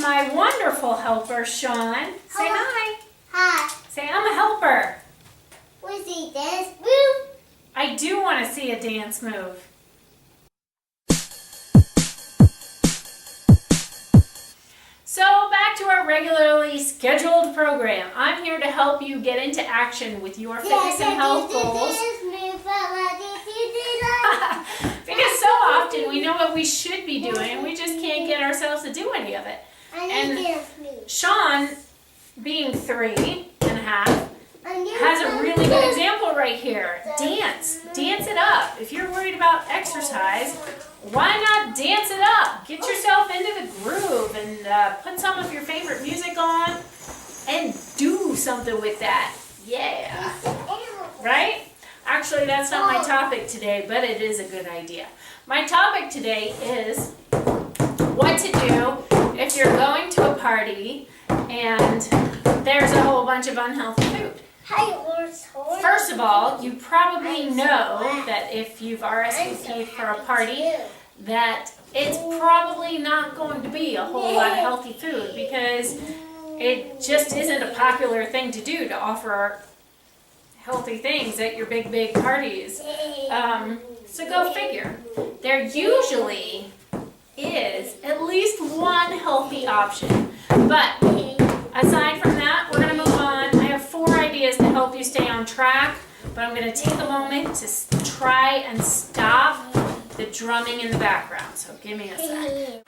my wonderful helper, Sean. Say hi. Hi. Say, I'm a helper. We see dance move. I do want to see a dance move. So back to our regularly scheduled program. I'm here to help you get into action with your fitness and health goals. Because so often we know what we should be doing and we just can't get ourselves to do any of it. And Sean, being 3.5, has a really good example right here. Dance. Dance it up. If you're worried about exercise, why not dance it up? Get yourself into the groove and put some of your favorite music on and do something with that. Yeah. Right? Actually, that's not my topic today, but it is a good idea. My topic today is what to do if you're going to a party and there's a whole bunch of unhealthy food. First of all, you probably know that if you've RSVP'd for a party, that it's probably not going to be a whole lot of healthy food because it just isn't a popular thing to do, to offer healthy things at your big parties. So go figure. There usually is at least one healthy option, but aside from that, we're going to move on. I have 4 ideas to help you stay on track, but I'm going to take a moment to try and stop the drumming in the background. So give me a sec.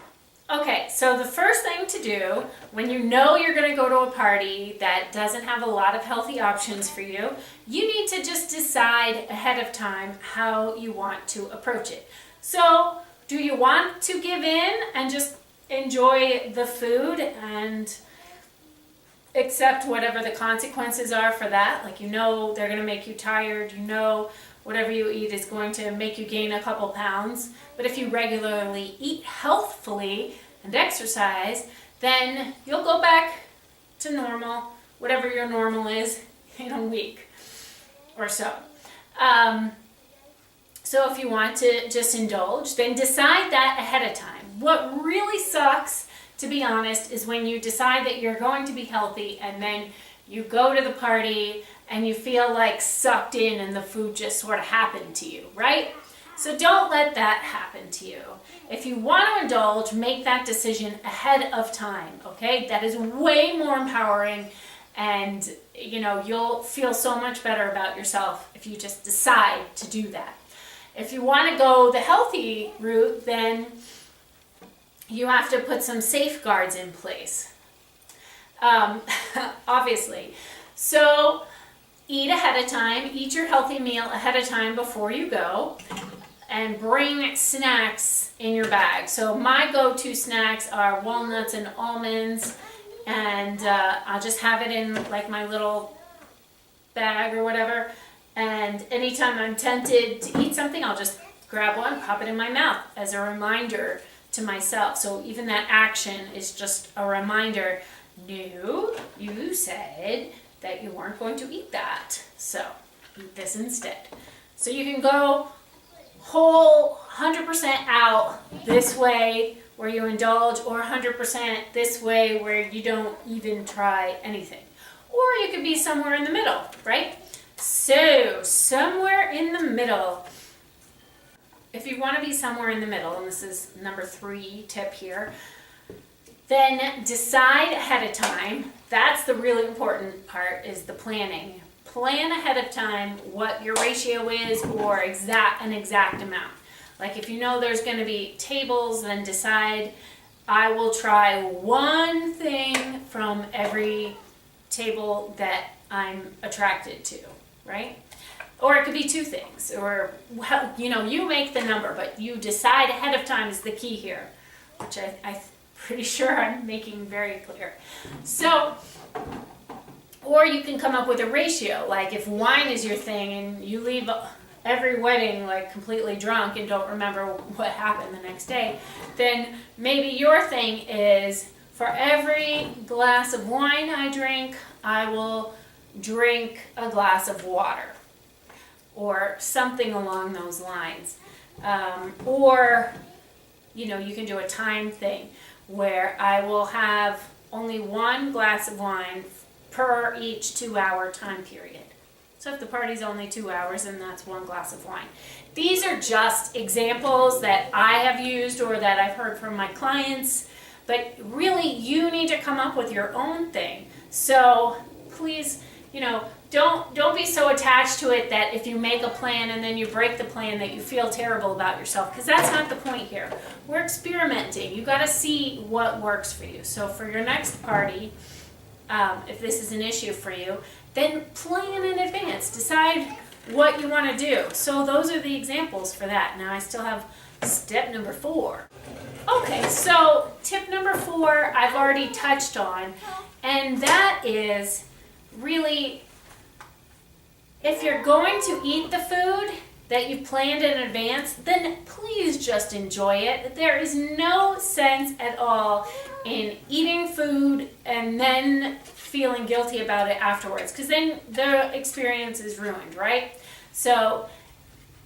Okay, so the first thing to do when you know you're going to go to a party that doesn't have a lot of healthy options for you, you need to just decide ahead of time how you want to approach it. So, do you want to give in and just enjoy the food and accept whatever the consequences are for that? Like, you know they're going to make you tired, you know whatever you eat is going to make you gain a couple pounds. But if you regularly eat healthfully and exercise, then you'll go back to normal, whatever your normal is, in a week or so. So if you want to just indulge, then decide that ahead of time. What really sucks, to be honest, is when you decide that you're going to be healthy and then you go to the party and you feel like sucked in and the food just sort of happened to you, right? So don't let that happen to you. If you want to indulge, make that decision ahead of time, okay? That is way more empowering, and you'll feel so much better about yourself if you just decide to do that. If you want to go the healthy route, then you have to put some safeguards in place, obviously. So eat ahead of time, eat your healthy meal ahead of time before you go, and bring snacks in your bag. So my go-to snacks are walnuts and almonds, and I'll just have it in like my little bag or whatever. And anytime I'm tempted to eat something, I'll just grab one, pop it in my mouth as a reminder to myself. So even that action is just a reminder. No, you said that you weren't going to eat that, so eat this instead. So you can go whole 100% out this way where you indulge, or 100% this way where you don't even try anything. Or you could be somewhere in the middle, right? So somewhere in the middle. If you want to be somewhere in the middle, and this is number 3 tip here, then decide ahead of time. That's the really important part, is the planning. Plan ahead of time what your ratio is, or an exact amount. Like if you know there's going to be tables, then decide, I will try one thing from every table that I'm attracted to, right? Or it could be 2 things, or you make the number, but you decide ahead of time is the key here, which I'm pretty sure I'm making very clear. So, or you can come up with a ratio, like if wine is your thing and you leave every wedding like completely drunk and don't remember what happened the next day, then maybe your thing is, for every glass of wine I drink, I will drink a glass of water, or something along those lines. Or you can do a time thing. where I will have only 1 glass of wine per each 2-hour time period. So if the party's only 2 hours, then that's 1 glass of wine. These are just examples that I have used or that I've heard from my clients, but really you need to come up with your own thing. So please, don't be so attached to it that if you make a plan and then you break the plan that you feel terrible about yourself, because that's not the point here. We're experimenting. You got to see what works for you. So for your next party, if this is an issue for you, then plan in advance. Decide what you want to do. So those are the examples for that. Now I still have step number 4. Okay, so tip number 4 I've already touched on, and that is really, if you're going to eat the food that you've planned in advance, then please just enjoy it. There is no sense at all in eating food and then feeling guilty about it afterwards, because then the experience is ruined, right? So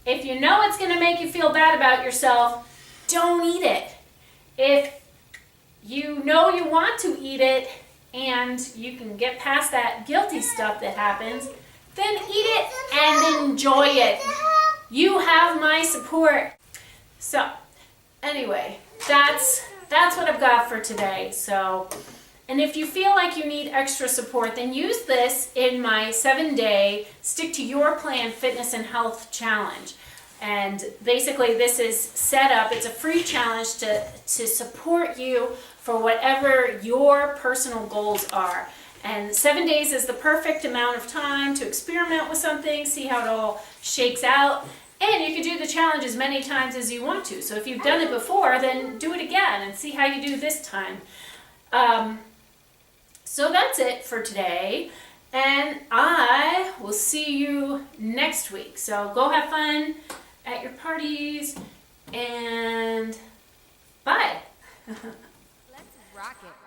if you know it's going to make you feel bad about yourself, don't eat it. If you know you want to eat it and you can get past that guilty stuff that happens, then eat it and enjoy it. You have my support. So anyway, that's what I've got for today. So, and if you feel like you need extra support, then use this in my 7-day Stick to Your Plan Fitness and Health Challenge. And basically this is set up, it's a free challenge to support you for whatever your personal goals are. And 7 days is the perfect amount of time to experiment with something, see how it all shakes out. And you can do the challenge as many times as you want to. So if you've done it before, then do it again and see how you do this time. So that's it for today. And I will see you next week. So go have fun at your parties and bye. Let's rock it.